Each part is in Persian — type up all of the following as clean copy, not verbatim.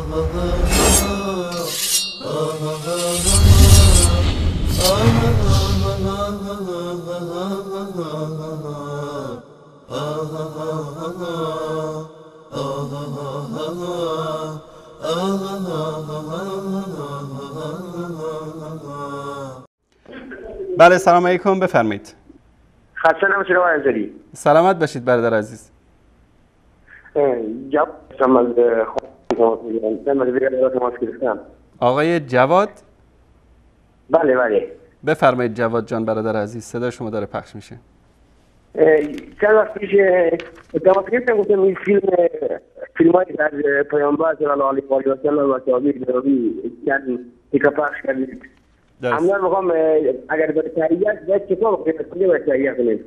بله سلام علیکم، بفرمایید. خسته نباشید آقای انصاری. سلامت باشید برادر عزیز. جواد تماس گرفتم. آقای جواد؟ بله بله. بفرمایید جواد جان برادر عزیز، صدای شما داره پخش میشه. چند وقت پیش تماس گرفتم، گفتم این فیلمایی در پیامبر صلی الله علیه و سلم و صحابه نبوی چند تیکه پخش کردید. عملا میخوام اگر باید تهیه باید کتاب بخونید باید تهیه کنید.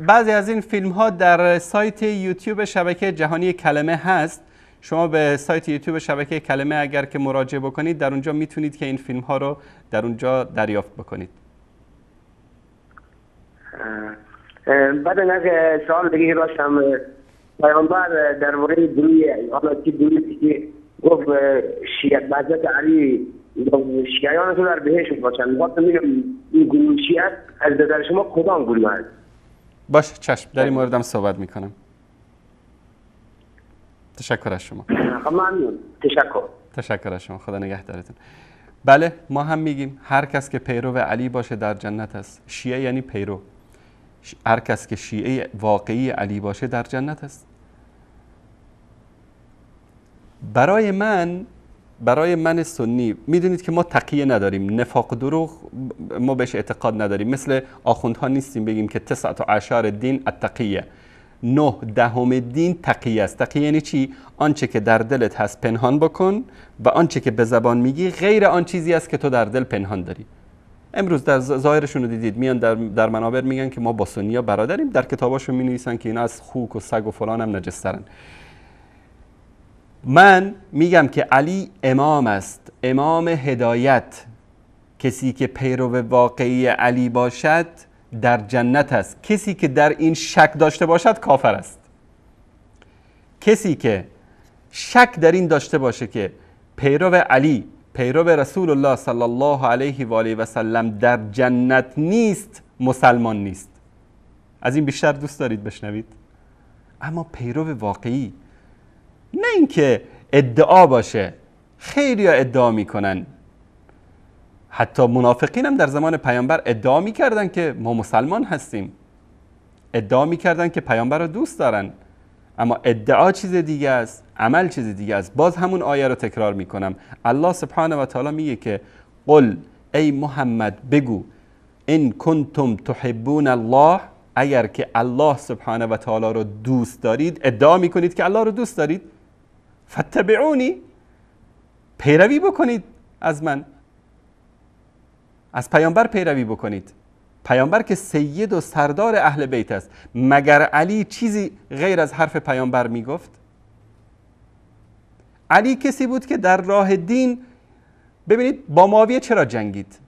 بعضی از این فیلم ها در سایت یوتیوب شبکه جهانی کلمه هست. شما به سایت یوتیوب شبکه کلمه اگر که مراجعه بکنید در اونجا میتونید که این فیلم ها رو در اونجا دریافت بکنید. بعد از سوال دیگه داشتم، پیامبر درباره دروی حالا چه درویی که گفت شیعه بعضت علی شیعیان تو در بهشت باشن، میخواستم میگم این گروه شیعه از نظر شما کدام گروه هست؟ باشه چشم، در این موردم صحبت میکنم. تشکر از شما. ممنون. تشکر از شما، خدا نگهدارتون. بله ما هم میگیم هر کس که پیرو علی باشه در جنت است. شیعه یعنی پیرو. هر کس که شیعه واقعی علی باشه در جنت است. برای من سنی میدونید که ما تقیه نداریم، نفاق دروغ ما بهش اعتقاد نداریم. مثل آخوندها نیستیم بگیم که 19 دین التقیه، 9 دین تقیه است. تقیه یعنی چی؟ آنچه که در دلت هست پنهان بکن و آنچه که به زبان میگی غیر آن چیزی است که تو در دل پنهان داری. امروز در ظاهرشون رو دیدید، میان در منابر میگن که ما با سنی‌ها برادریم، در کتاباشون مینویسن که اینا از خوک و سگ و فلان هم نجسترن. من میگم که علی امام است، امام هدایت. کسی که پیرو واقعی علی باشد در جنت است. کسی که در این شک داشته باشد کافر است. کسی که شک در این داشته باشه که پیرو علی، پیرو رسول الله صلی الله علیه و آله و سلم در جنت نیست، مسلمان نیست. از این بیشتر دوست دارید بشنوید؟ اما پیرو واقعی، نه اینکه ادعا باشه. خیلی ها ادعا میکنن، حتی منافقین هم در زمان پیامبر ادعا میکردن که ما مسلمان هستیم، ادعا میکردن که پیامبر رو دوست دارن، اما ادعا چیز دیگه است، عمل چیز دیگه است. باز همون آیه رو تکرار میکنم. الله سبحانه و تعالی میگه که قل ای محمد بگو ان کنتم تحبون الله، اگر که الله سبحانه و تعالی رو دوست دارید، ادعا میکنید که الله رو دوست دارید، فتبعونی، پیروی بکنید از من، از پیامبر پیروی بکنید. پیامبر که سید و سردار اهل بیت است. مگر علی چیزی غیر از حرف پیامبر میگفت؟ علی کسی بود که در راه دین، ببینید با معاویه چرا جنگید،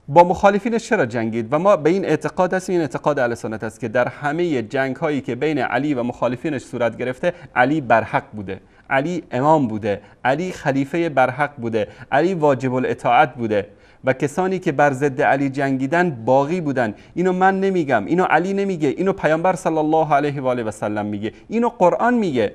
با مخالفینش چرا جنگید؟ و ما به این اعتقاد هستیم، این اعتقاد اهل سنت است که در همه جنگ هایی که بین علی و مخالفینش صورت گرفته، علی برحق بوده، علی امام بوده، علی خلیفه برحق بوده، علی واجب الاطاعت بوده و کسانی که بر ضد علی جنگیدن باقی بودن. اینو من نمیگم، اینو علی نمیگه، اینو پیامبر صلی الله علیه و آله و سلم میگه، اینو قرآن میگه.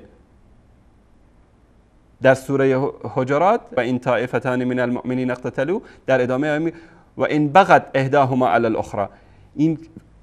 در سوره حجرات و این طائفتان من المؤمنین اقتتلوا، در ادامه و این بغت احداهما علی الاخرى، این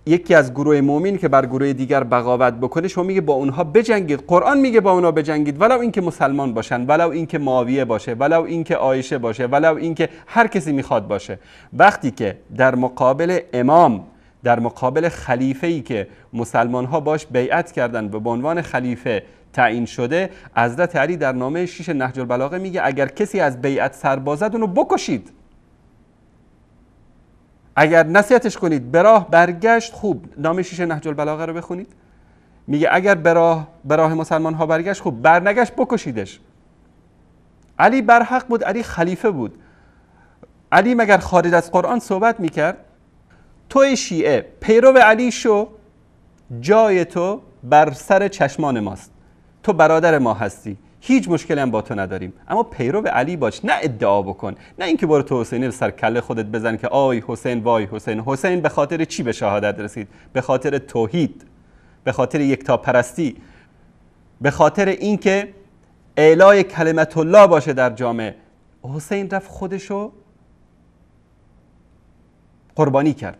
یکی از گروه مؤمن که بر گروه دیگر بغاوت بکنه، شما میگه با اونها بجنگید. قرآن میگه با اونها بجنگید، ولو اینکه مسلمان باشن، ولو اینکه معاویه باشه، ولو اینکه عایشه باشه، ولو اینکه هر کسی میخواد باشه. وقتی که در مقابل امام، در مقابل خلیفه‌ای که مسلمان ها باش بیعت کردن و به عنوان خلیفه تعیین شده، حضرت علی در نامه 6 نهج البلاغه میگه اگر کسی از بیعت سربازد اونو بکشید. اگر نصیحتش کنید به راه برگشت، خوب، نامه 6 نهج البلاغه رو بخونید، میگه اگر به راه مسلمان ها برگشت، خوب، برنگشت بکشیدش. علی برحق بود، علی خلیفه بود. علی مگر خارج از قرآن صحبت میکرد؟ توی شیعه پیرو علی شو، جای تو بر سر چشمان ماست، تو برادر ما هستی. هیچ مشکلی هم با تو نداریم، اما پیرو علی باش، نه ادعا بکن، نه اینکه برو تو حسینی رو سر کله خودت بزن که آی حسین وای حسین. حسین به خاطر چی به شهادت رسید؟ به خاطر توحید، به خاطر یکتاپرستی، به خاطر اینکه اعلای کلمت الله باشه در جامعه. حسین رفت خودشو قربانی کرد.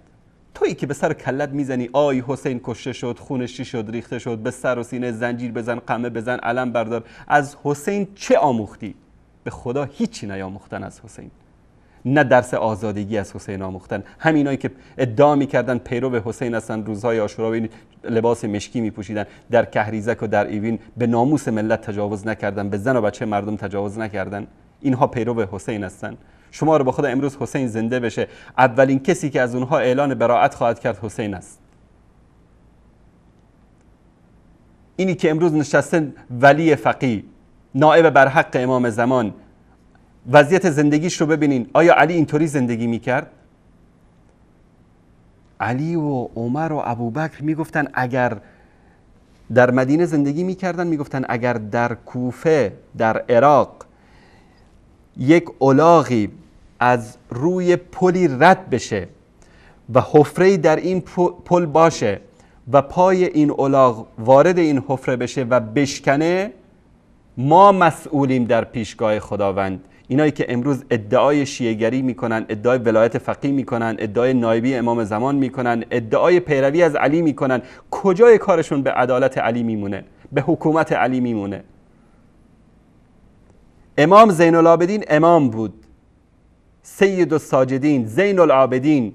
تویی که به سر کلت میزنی آی حسین کشته شد، خونش چی شد، ریخته شد، به سر و سینه زنجیر بزن، قمه بزن، علم بردار. از حسین چه آموختی؟ به خدا هیچی نیاموختن از حسین، نه درس آزادگی از حسین آموختن. همینایی که ادعا میکردن پیرو حسین هستن، روزهای عاشورا این لباس مشکی میپوشیدن، در کهریزک و در ایوین به ناموس ملت تجاوز نکردن، به زن و بچه مردم تجاوز نکردن، اینها پیرو حسین هستن. شما رو به خدا امروز حسین زنده بشه، اولین کسی که از اونها اعلان براءت خواهد کرد حسین است. اینی که امروز نشسته ولی فقیه، نائب برحق امام زمان، وضعیت زندگیش رو ببینین. آیا علی اینطوری زندگی میکرد؟ علی و عمر و ابوبکر میگفتن اگر در مدینه زندگی میکردن، میگفتن اگر در کوفه، در عراق یک الاغی از روی پلی رد بشه و حفره‌ای در این پل باشه و پای این الاغ وارد این حفره بشه و بشکنه، ما مسئولیم در پیشگاه خداوند. اینایی که امروز ادعای شیعه‌گری میکنن، ادعای ولایت فقیه میکنن، ادعای نایبی امام زمان میکنن، ادعای پیروی از علی میکنن، کجای کارشون به عدالت علی میمونه؟ به حکومت علی میمونه؟ امام زین العابدین امام بود، سید الساجدین، زین العابدین.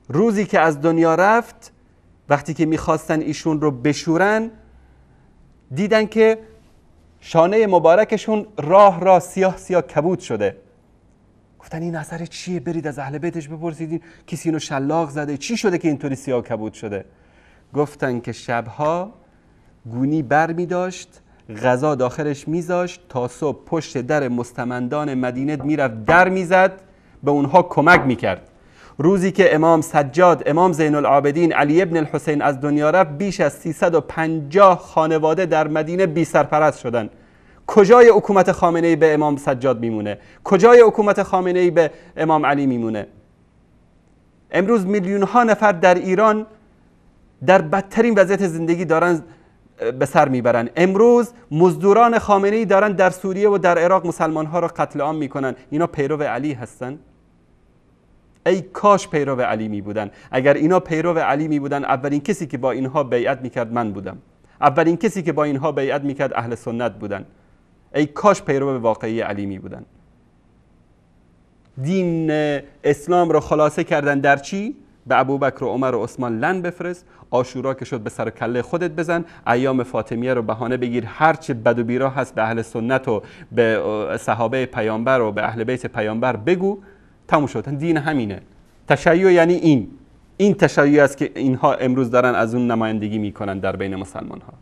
روزی که از دنیا رفت، وقتی که میخواستن ایشون رو بشورن، دیدن که شانه مبارکشون راه سیاه سیاه کبود شده. گفتن این اثر چیه؟ برید از اهل بیتش بپرسید کسی اینو شلاق زده، چی شده که اینطوری سیاه کبود شده؟ گفتن که شبها گونی بر می داشت، غذا داخلش میذاشت، تا صبح پشت در مستمندان مدینه میرفت در میزد، به اونها کمک میکرد. روزی که امام سجاد، امام زین العابدین علی ابن الحسین از دنیا رفت، بیش از 350 خانواده در مدینه بی سرپرست شدن. کجای حکومت خامنه‌ای به امام سجاد میمونه؟ کجای حکومت خامنه‌ای به امام علی میمونه؟ امروز میلیون ها نفر در ایران در بدترین وضعیت زندگی دارن به سر میبرن. امروز مزدوران خامنه‌ای دارن در سوریه و در عراق مسلمان ها را قتل عام میکنن. اینا پیرو علی هستن؟ ای کاش پیرو علی می بودن. اگر اینا پیرو علی می بودن، اولین کسی که با اینها بیعت میکرد من بودم. اولین کسی که با اینها بیعت میکرد اهل سنت بودن. ای کاش پیرو واقعی علی می بودن. دین اسلام رو خلاصه کردن در چی؟ به ابوبکر و عمر و عثمان لن بفرست، عاشورا که شد به سر کله خودت بزن، ایام فاطمیه رو بهانه بگیر، هرچه بد و بیرا هست به اهل سنت و به صحابه پیامبر و به اهل بیت پیامبر بگو، تموم شد. دین همینه. تشیع یعنی این تشیع است که اینها امروز دارن از اون نمایندگی میکنن در بین مسلمان ها.